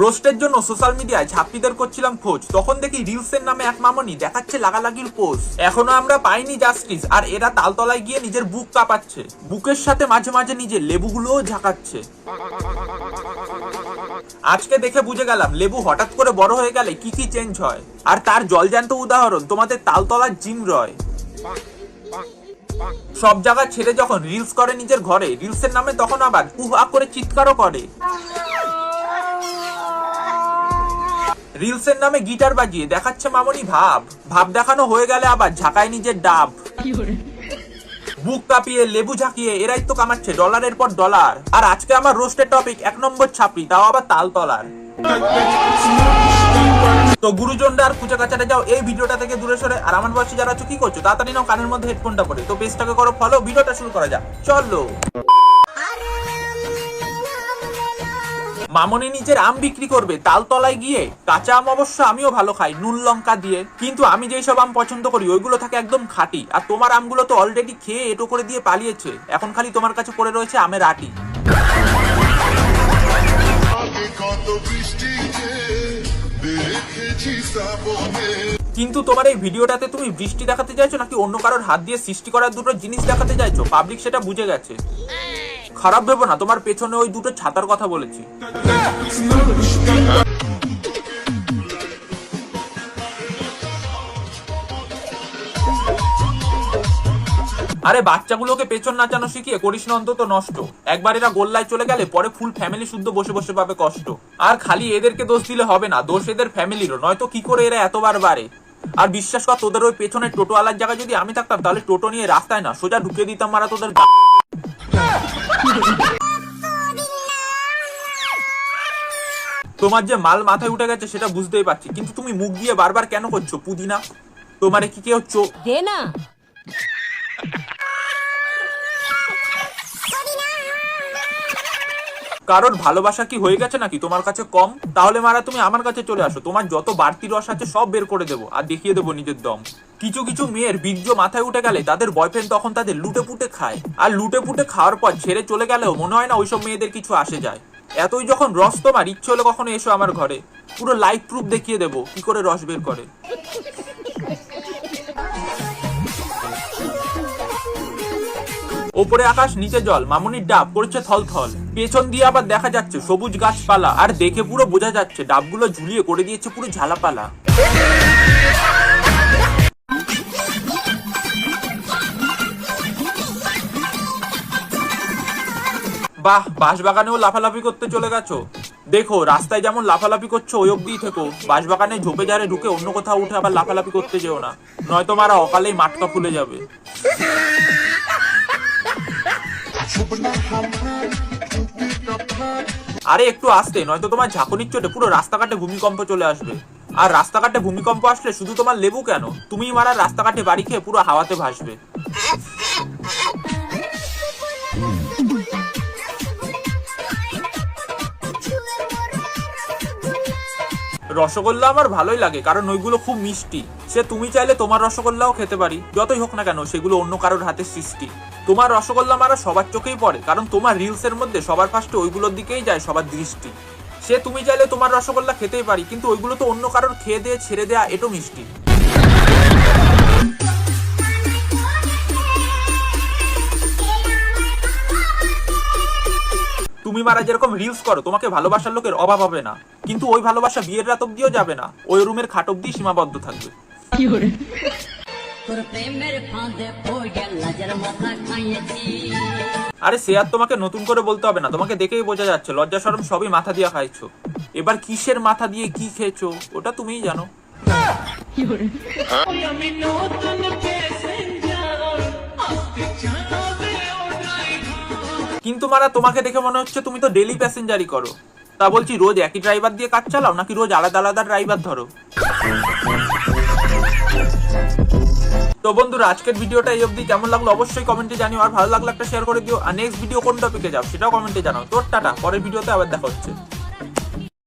রোস্টের জন্য সোশ্যাল মিডিয়ায় ছাত্রীদের করছিলাম খোঁজ, তখন দেখি রিলসের নামে এক মামনি দেখাচ্ছে লাগালাগির পোস্ট। এখনো আমরা পাইনি জাস্টিস, আর এরা তালতলায় গিয়ে নিজের বুক কাঁপাচ্ছে, বুকের সাথে মাঝে মাঝে নিজের লেবুগুলোও ঝাঁকাচ্ছে। আজকে দেখে বুঝে গেলাম লেবু হঠাৎ করে বড় হয়ে গেলে কি কি চেঞ্জ হয়, আর তার জলজ্যান্ত উদাহরণ তোমাদের তালতলার জিম রয়। সব জায়গা ছেড়ে যখন রিলস করে নিজের ঘরে, রিলসের নামে তখন আবার হুহা করে চিৎকারও করে। রিলসের নামে গিটার বাজিয়ে দেখাচ্ছে মামনি ভাব, ভাব দেখানো হয়ে গেলে আবার ঝাঁকায় নিজের ডাব। বুক কাঁপিয়ে লেবু ঝাঁকিয়ে এরাই তো কামাচ্ছে ডলারের পর ডলার। আর আজকে আমার রোস্টের টপিক 1 নম্বর ছাপড়ি, তাও আবার তালতলার। তো গুরুজনরা আর খুঁজে কাছাটা যাও এই ভিডিওটা থেকে দূরে সরে। আর আমার বয়সী যারা আছো কি করছো, তাড়াতাড়ি নাও কানের মধ্যে হেডফোনটা পরে। তো পেজটাকে করো ফলো, ভিডিওটা শুরু করা যাক, চলো। মামনি নিজের আম বিক্রি করবে তালতলায় গিয়ে। কাঁচা আম অবশ্য আমিও ভালো খাই নুন লঙ্কা দিয়ে, কিন্তু আমি যেই সব আম পছন্দ করি ওইগুলো থাকে একদম খাঁটি। আর তোমার আমগুলো তো অলরেডি খেয়ে এটো করে দিয়ে পালিয়েছে, এখন খালি তোমার কাছে পড়ে রয়েছে আমের আটি। কিন্তু তোমার এই ভিডিওটাতে তুমি বৃষ্টি দেখাতে চাইছো নাকি অন্য কারোর হাত দিয়ে সৃষ্টি করার দুটো জিনিস দেখাতে চাইছো? পাবলিক সেটা বুঝে গেছে। খারাপ ভেবো না, তোমার পেছনে ওই দুটো ছাতার কথা বলেছি। আরে বাচ্চাগুলোকে পেছন নাচানো শিখিয়ে করিস না অন্তত নষ্ট। একবার এরা গোল্লায় চলে গেলে পরে ফুল ফ্যামিলি শুদ্ধ বসে বসে পাবে কষ্ট। আর খালি এদেরকে দোষ দিলে হবে না, দোষ এদের ফ্যামিলিরও, নয়তো কি করে এরা এতবার বাড়ে। আর বিশ্বাস কর, তোদের ওই পেছনে টোটোওয়ালার জায়গায় যদি আমি থাকতাম তাহলে টোটো নিয়ে রাস্তায় না সোজা ঢুকিয়ে দিতাম মারা তোদের। তোমার যে মাল মাথায় উঠে গেছে সেটা বুঝতেই পারছি, কিন্তু তুমি মুখ দিয়ে বারবার কেন করছো পুদিনা? তোমারে কি কেউ দে না? কারোর ভালোবাসা কি হয়ে গেছে নাকি তোমার কাছে কম? তাহলে মারা তুমি আমার কাছে চলে আসো, তোমার যত বাড়তি রস আছে সব বের করে দেবো আর দেখিয়ে দেবো নিজের দম। কিছু কিছু মেয়ের বীর্য মাথায় উঠে গেলে তাদের বয়ফ্রেন্ড তখন তাদের লুটে পুটে খায়, আর লুটে পুটে খাওয়ার পর ছেড়ে চলে গেলেও মনে হয় না ওইসব মেয়েদের কিছু আসে যায়। এতই যখন রস তোমার, ইচ্ছে হলে কখনো এসো আমার ঘরে, পুরো লাইভ প্রুফ দেখিয়ে দেবো কি করে রস বের করে। ওপরে আকাশ নিচে জল, মামুনির ডাব করছে থলথল, পেছন দিয়ে আবার দেখা যাচ্ছে সবুজ গাছপালা, আর দেখে পুরো বোঝা যাচ্ছে ডাবগুলো ঝুলিয়ে করে দিয়েছে পুরো ঝালাপালা। বাহ, বাঁশবাগানেও লাফালাফি করতে চলে গেছো। দেখো রাস্তায় যেমন লাফালাফি করছো ওই অব্দি থেকো, বাঁশবাগানে ঝোপে ঝাড়ে ঢুকে অন্য কোথাও উঠে আবার লাফালাফি করতে যেও না, নয়তো মারা অকালেই মাটকা ফুলে যাবে। আরে একটু আস্তে, নয়তো তোমার ঝাঁকুনির চোটে পুরো রাস্তাঘাটে ভূমিকম্প চলে আসবে। আর রাস্তাঘাটে ভূমিকম্প আসলে শুধু তোমার লেবু কেন, তুমি মারা রাস্তাঘাটে বাড়ি খেয়ে পুরো হাওয়াতে ভাসবে। রসগোল্লা আমার ভালোই লাগে, কারণ ওইগুলো খুব মিষ্টি। সে তুমি চাইলে তোমার রসগোল্লাও খেতে পারি, যতই হোক না কেন সেগুলো অন্য কারোর হাতে সৃষ্টি। তোমার রসগোল্লা মারা সবার চোখেই পড়ে, কারণ তোমার রিলসের মধ্যে সবার ফার্স্টে ওইগুলোর দিকেই যায় সবার দৃষ্টি। সে তুমি চাইলে তোমার রসগোল্লা খেতেই পারি, কিন্তু ওইগুলো তো অন্য কারোর খেয়ে দিয়ে ছেড়ে দেয়া এটো মিষ্টি। তুমি মারা যেরকম রিলস করো তোমাকে ভালোবাসার লোকের অভাব হবে না, কিন্তু ওই ভালোবাসা বিয়ের রাত অব্দিও যাবে না, ওই রুমের খাট অব্দি সীমাবদ্ধ থাকবে। আরে সে আর তোমাকে নতুন করে বলতে হবে না, তোমাকে দেখেই বোঝা যাচ্ছে লজ্জা শরম সবই মাথা দিয়ে খাইছো। এবার কিসের মাথা দিয়ে কি খেয়েছো ওটা তুমিই জানো। কিন্তু মারা তোমাকে দেখে মনে হচ্ছে তুমি তো ডেলি প্যাসেঞ্জারই করো। তা বলছি রোজ একই ড্রাইভার দিয়ে কাজ চালাও নাকি রোজ আলাদা আলাদা ড্রাইভার ধরো? তো বন্ধুরা আজকের ভিডিওটা এই অবধি, কেমন লাগলো অবশ্যই কমেন্টে জানিও, আর ভালো লাগলে একটা শেয়ার করে দিও। আর নেক্সট ভিডিও কোন টপিকে যাও সেটাও কমেন্টে জানাও। তোর টাটা, পরের ভিডিওতে আবার দেখা হচ্ছে।